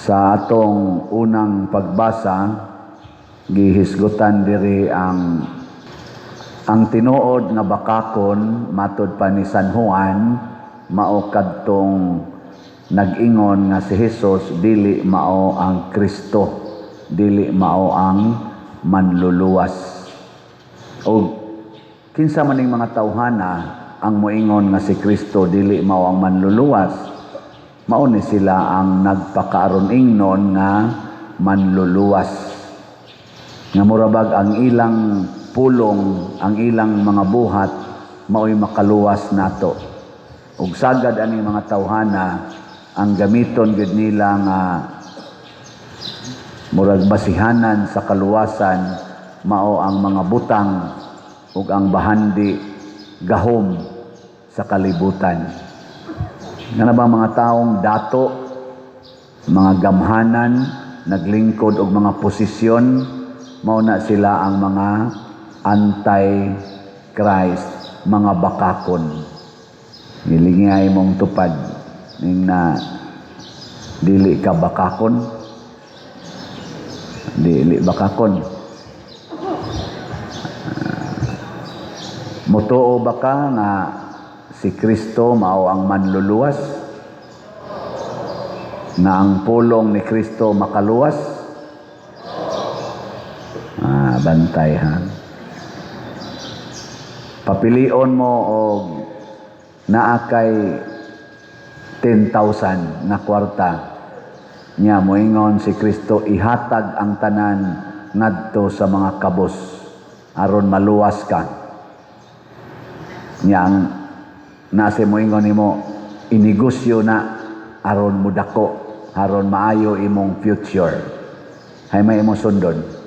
Sa atong unang pagbasa, gihisgutan diri ang tinuod nga bakakon matud pa ni San Juan mao kadtong nag-ingon nga si Hesus dili mao ang Kristo, dili mao ang manluluwas. O kinsa maning mga tawhana ang moingon nga si Kristo dili mao ang manluluwas, mao ni sila ang nagpakaaron ingnon nga manluluwas. Nga murabag ang ilang pulong, ang ilang mga buhat mao'y makaluwas nato. Ug sagad ani mga tawhana ang gamiton gid nila nga murag basihanan sa kaluwasan mao ang mga butang ug ang bahandi gahom sa kalibutan. Nga na ba mga taong dato, mga gamhanan, naglingkod og mga posisyon, mao na sila ang mga anti-Christ, mga bakakon. Nilingay mong tupad ning na dili ka bakakon, dili bakakon. Motoo ba ka nga si Kristo mao ang manluluwas? Na ang pulong ni Kristo makaluwas? Bantay ha. Papilion mo og naa kay 10,000 na kwarta. Nya moingon si Kristo ihatag ang tanan ngadto sa mga kabos aron maluwas ka. Nya ang nase moingon nimo inegosyo na aron mudako, aron maayo imong future. Hay may imong sundon.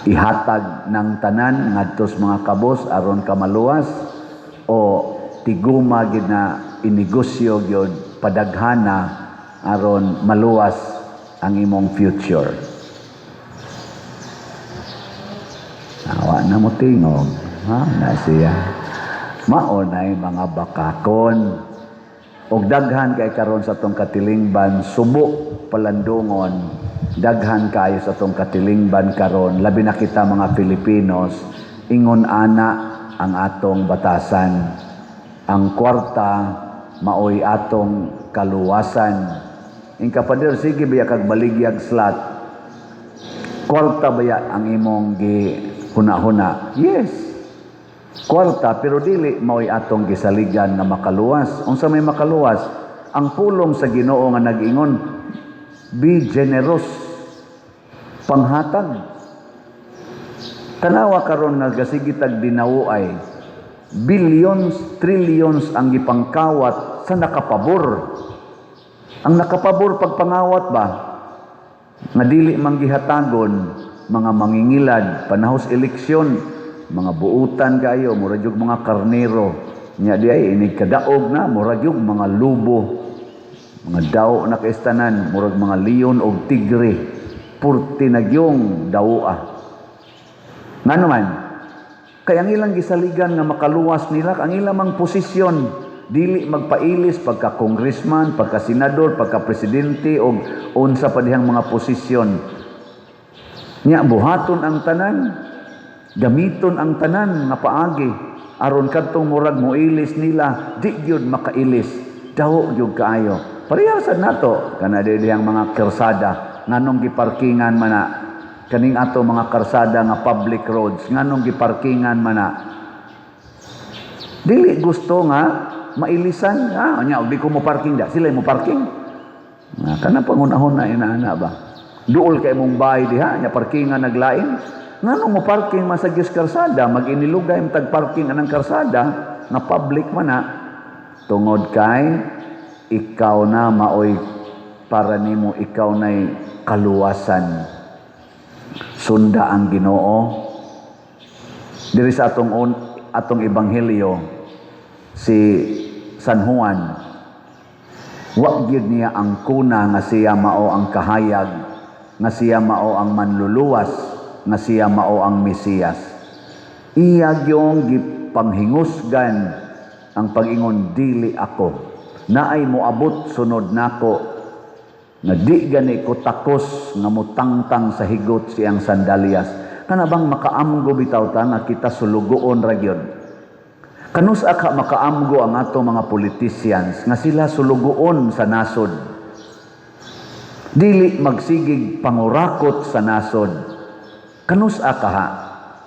Ihatag ng tanan ngadto sa mga kabos aron ka maluwas, o tiguma gid na inegosyo gyud padaghana aron maluwas ang imong future. Awa na mo tingog, ha na siya. Mao nay mga bakakon. Og daghan kay karon sa tong katilingban subok palandungon, daghan kayo sa tong katilingban karon, labi na kita mga Filipinos, ingon ana ang atong batasan. Ang kwarta maoy atong kaluwasan. In kapader sige biya kag baligyag slot. Kwarta baya ang imong gi huna-huna? Yes. Kwarta, pero dili mao'y atong gisaligan na makaluwas. Unsa may makaluwas? Ang pulong sa Ginoo nga nag-ingon, be generous, panghatag. Tanawa karon nga gasigitag dinawuay, billions, trillions ang gipangkawat sa nakapabor. Ang nakapabor pagpangawat ba? Nga dili manggihatagon, mga mangingilad, panahos eleksyon, mga buutan kayo, murag yung mga karnero. Nya di ay inikadaog na, murag yung mga lubo. Mga daw na kaistanan, murag mga leon o tigre. Purti nagyong dawa. Nga naman, kaya ang ilang gisaligan nga makaluwas nila, ang ilang mang posisyon, dili magpailis pagka-congressman, pagka-senador, pagka-presidente, o unsa pa dihang mga posisyon. Nya buhaton ang tanan, gamiton ang tanan nga paagi aron kadtong murag moilis nila di gyud makailis, daw gyud kaayo. Parehas sad nato kana dihang mga karsada nganong giparkingan man na kaning ato mga karsada nga public roads, nganong giparkingan man na dili gusto nga mailisan. Nya di ko mo parking da, sila mo parking. Kana pangunahon na inaana ba, duol kay mong bahay diha nya parkingan naglain. Ngano mo parking masagyos karsada, mag-inilugay mo tag-parking anang karsada, nga public man na, tungod kay, ikaw na maoy para nimo ikaw na'y kaluwasan. Sunda ang Ginoo. Diri sa atong ebanghelyo, si San Juan, wa gyud niya ang kuna nga siya mao ang kahayag, nga siya mao ang manluluwas, nga siya mao ang Mesiyas. Iya gyung gipanghingusgan ang pag-ingon dili ako. naay moabot sunod nako nga di gani ko takos nga mutangtang sa higot siyang sandalyas. Kana bang makaamgo bitaw ta nga kita sulugoon ra gyud. Kanus aka makaamgo ang ato mga politicians nga sila sulugoon sa nasod. Dili magsigig pangurakot sa nasod. Kanus aka ha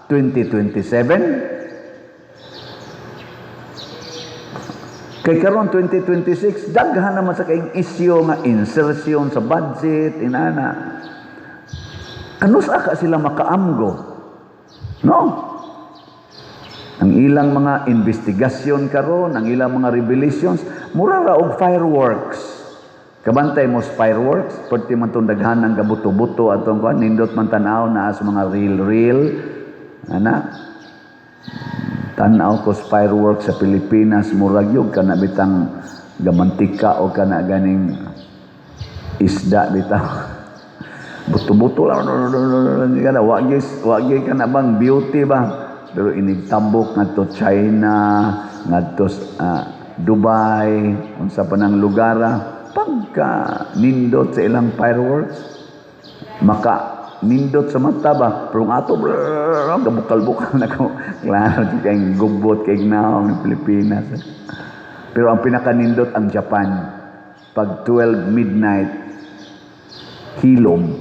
2027 kay karon 2026 daghan naman sa kaing isyu nga insertion sa budget inana. Kanus aka sila makaamgo, no? Ang ilang mga investigasyon karon, ang ilang mga revelations mura ra og fireworks. Kabantay mo sa fireworks, pwede man itong daghan ng gabuto-buto atong kuan, nindot man tanaw na as mga real, ana, tanaw ko sa fireworks sa Pilipinas, murag yun, kana bitang gamantika o kana ganing isda bitaw. Buto-buto lang, wagi ka na bang beauty ba? Pero inigtambok nga to China, nga to Dubai, unsa pa ng lugara, pagka nindot sa ilang fireworks, maka nindot sa mata ba, pero nga ito, gabukal-bukal na ko, klaro, kayong gubot, kayong naong ng Pilipinas. Pero ang pinakanindot ang Japan, pag 12 midnight, hilom,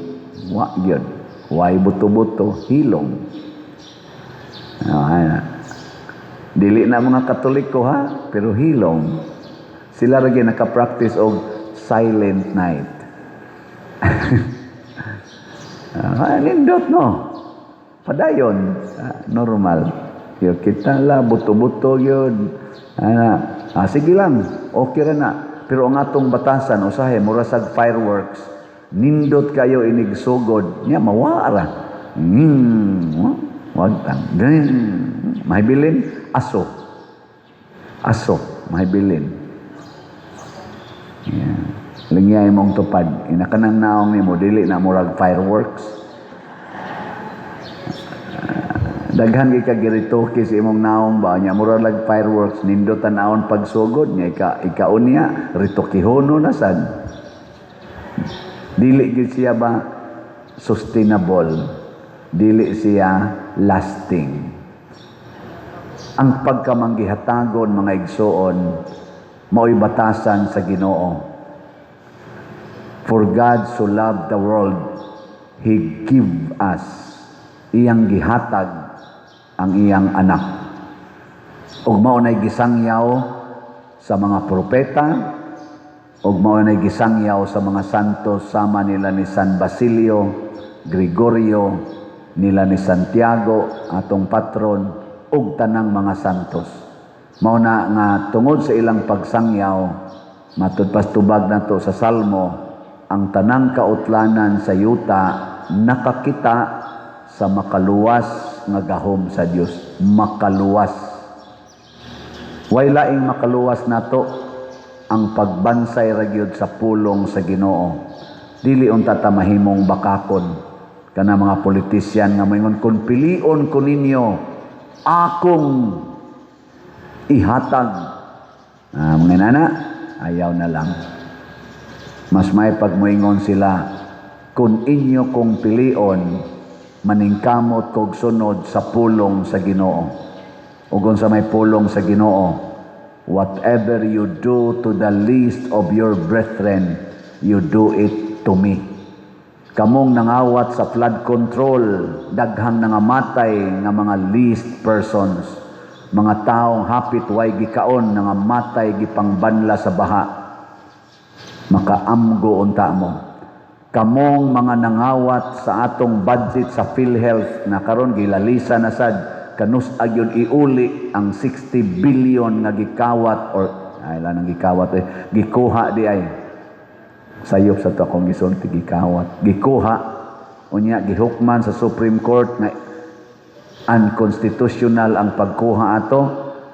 yun, why buto-buto, hilom. Dili na mga Katoliko ha, pero hilom. Sila lagi naka-practice og silent night. Nindot no. Padayon, normal. Yo kita la buto-buto yun. Sige lang, okay ra na. Pero ang atong batasan usahay mura sag fireworks. Nindot kayo inigsugod, nya mawara. Wag tang. Mahibilin aso. Aso, mahibilin. Yeah. Lingyay mong tupad. Inakanang naong ni mo, dili na murag fireworks. Daghan kay kagiritoki sa imong naong ba nya murag lag fireworks nindot tanawon pagsugod nya ikaon niya ritokihono na sad. Dili gid siya ba sustainable? Dili siya lasting. Ang pagkamanggihatagon mga igsoon mao'y batasan sa Ginoo. For God so loved the world, He give us, iyang gihatag ang iyang anak. Ug mao nay gisangyaw sa mga propeta, ug mao nay gisangyaw sa mga santos sama nila ni San Basilio, Gregorio, nila ni Santiago, atong patron, ug tanang mga santos. Mao na nga tungod sa ilang pagsangyaw, matud pastubag nato sa Salmo, ang tanang kautlanan sa yuta nakakita sa makaluwas nga gahom sa Dios. Makaluwas. Way laing makaluwas nato ang pagbansay ra gyud sa pulong sa Ginoo. Dili unta ta mahimong bakakon kana mga politisyan nga moingon kun pilion ko ninyo akong ihatag. Mga nana, ayaw na lang. Mas may pagmoingon sila, kung inyo kong pilion, maningkamot kog sunod sa pulong sa Ginoo. O kung sa may pulong sa Ginoo, whatever you do to the least of your brethren, you do it to me. Kamong nangawat sa flood control, daghang nangamatay nga mga least persons. Mga taong hapit way gikaon nga matay gipangbanla sa baha. Makaamgo unta mo. Kamong mga nangawat sa atong budget sa PhilHealth na karon gilalisa na sad kanus agyon iuli ang 60 billion nga gikawat or ay lang gikawat gikuha di ay sayop sa to akong gisulti gikawat gikuha unya gihukman sa Supreme Court na unconstitutional ang pagkuha ato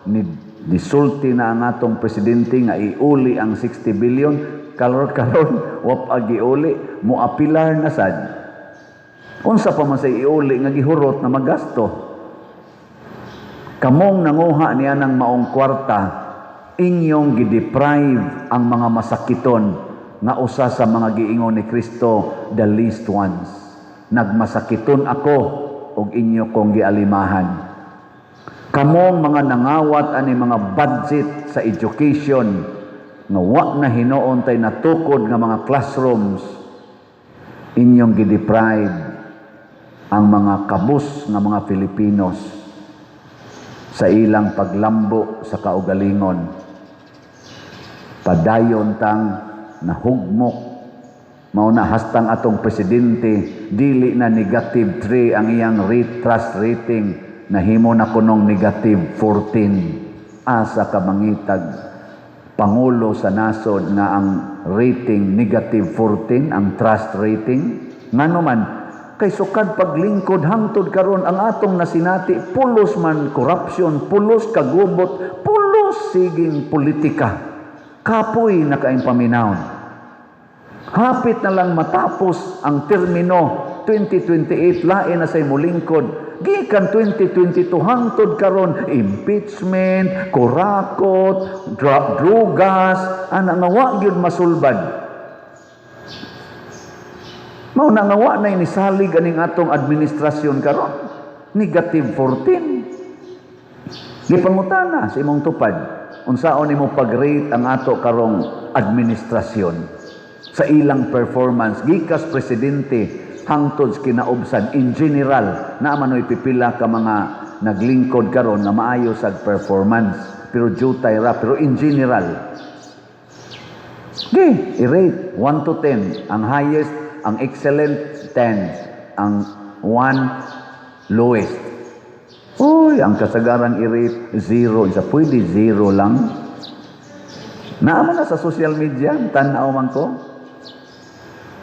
ni disulti na ang atong presidente nga iuli ang 60 billion karon wa pa giuli mo apilar na sad unsa pa man sa iuli nga gihurot na magasto kamong nanguha niya ng maong kwarta inyong gideprive ang mga masakiton nga usa sa mga giingon ni Kristo, the least ones. Nagmasakiton ako ug inyo kong gialimahan. Kamong mga nangawat ani mga budget sa education nga wa na hinuon tay natukod nga mga classrooms, inyong gideprive ang mga kabus nga mga Filipinos sa ilang paglambo sa kaugalingon. Padayon tang nahugmok, mao na hastang atong presidente dili na negative 3 ang iyang trust rating, nahimo na kunong negative 14. Asa ka mangitag pangulo sa nasod nga ang rating negative 14 ang trust rating? Ngano man kay sukad paglingkod hangtod karon ang atong nasinati pulos man corruption, pulos kagubot, pulos siging politika. Kapoy na kaing paminawon. Hapit na lang matapos ang termino 2028, lain na say mulingkod. Gikan 2022 hangtod karon impeachment, kurakot, drugas, ana nga wa gyud masulbad. Mao na nga wa na inisalig aning atong administrasyon karon. Negative 14. Gipangutana sa imong tupad, unsaon nimo pag-rate ang ato karong administrasyon sa ilang performance gikas presidente hangtod kinaubsan in general na manoy pipila ka mga naglingkod karon nga maayo sa performance pero jutay ra pero in general i-rate 1 to 10, ang highest, ang excellent 10, ang 1 lowest. Uy, ang kasagaran i-rate 0. Isa pwede 0 lang. Naman na sa social media, tanaw man ko.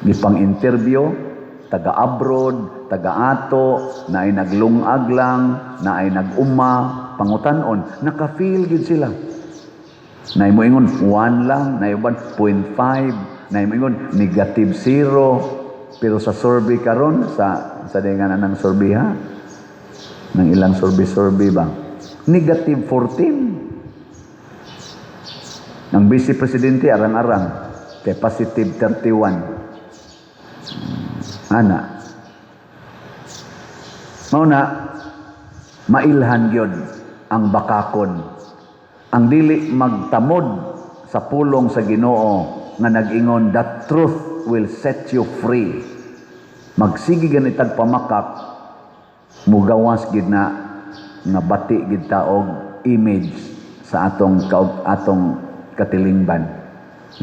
Gipang-interview, taga-abroad, taga-ato, na ay naglungag lang, na ay nag-uma, pangutanon, naka-feel gid sila. Na mo ingon 1 lang, na iban 0.5, na mo ingon negative 0. Pero sa survey karon sa dingan ng survey ha, ng ilang survey ba? Negative 14. Ang vice presidente arang-arang kay positive 31. Ana. Mao na mailhan gyud ang bakakon. Ang dili magtamod sa pulong sa Ginoo nga nag-ingon that truth will set you free. Magsigi ganitag pamakak mugawas gid na nga bati gid taog image sa atong katilingban.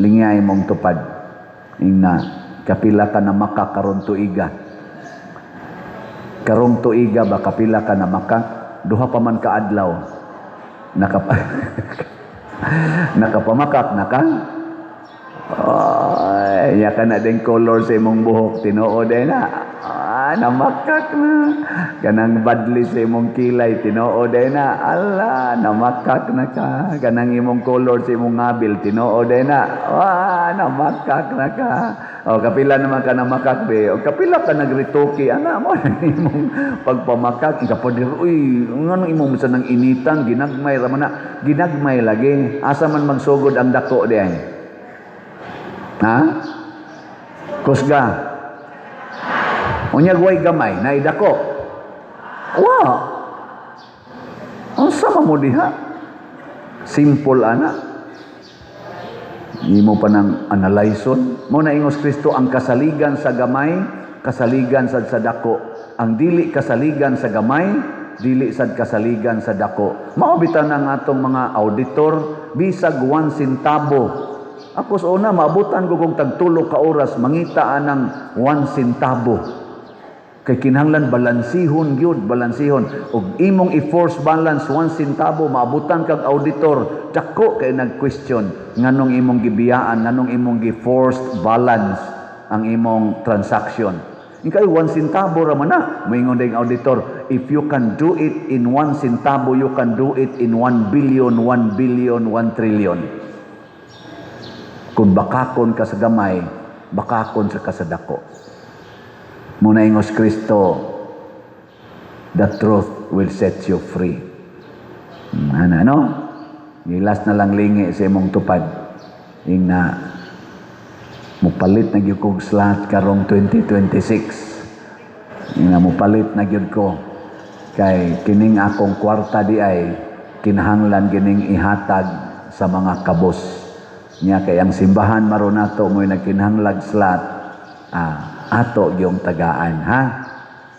Lingay mong tupad ingna kapila ka na makakaron tuiga. Karong tuiga ba kapila ka na maka? Duha pa man ka adlaw. Nakapamakak na ka? Ay, ya ka na din color sa imong buhok, tinuod na. Namakak na. Kanang badli sa imong kilay, tinuod na. Ala, namakak na ka. Kanang imong color sa imong ngabil, tinuod na. Namakak na ka. O, kapila naman ka namakak, be. O, kapila ka nagrituki. Ana mo na imong pagpamakak. Kapadir, uy, nga imong misa ng initan, ginagmay, ramana. Ginagmay lagi. Asa man magsugod ang dako diyan. Ha? Kusga. Unyag way gamay, naidako. Wow. Ang sama mo diha. Simple ana. Hindi mo pa nang analyson. Mo na ingos Kristo ang kasaligan sa gamay, kasaligan sad sa dako. Ang dili kasaligan sa gamay, dili sad kasaligan sa dako. Maubitan ang atong mga auditor, bisag 1 centavo. Ako sa una, maabutan ko kung tagtulo ka oras, mangita anang 1 centavo. Kay kinahanglan balansihon gyud, balansihon. Og imong i-force balance 1 centavo, maabutan kag auditor, dako kay nag-question nganong imong gibiyaan, nganong imong gi-forced balance ang imong transaction. Ingkay 1 centavo ra man na, moingon ding auditor, if you can do it in 1 centavo, you can do it in 1 billion, 1 billion, 1 trillion. Kung bakakon ka sa gamay, bakakon sa kasadako. Muna ingos Kristo, the truth will set you free. Ano? Gilas na lang lingi sa imong tupad. Yung na mupalit na gyud kog slot karong 2026. Yung na mupalit na gyud ko. Kay kining akong kwarta di ay kinahanglan gining ihatag sa mga kabos. Nya kay ang simbahan maron nato mo'y nagkinahanglag slot. Ato yung tagaan, ha?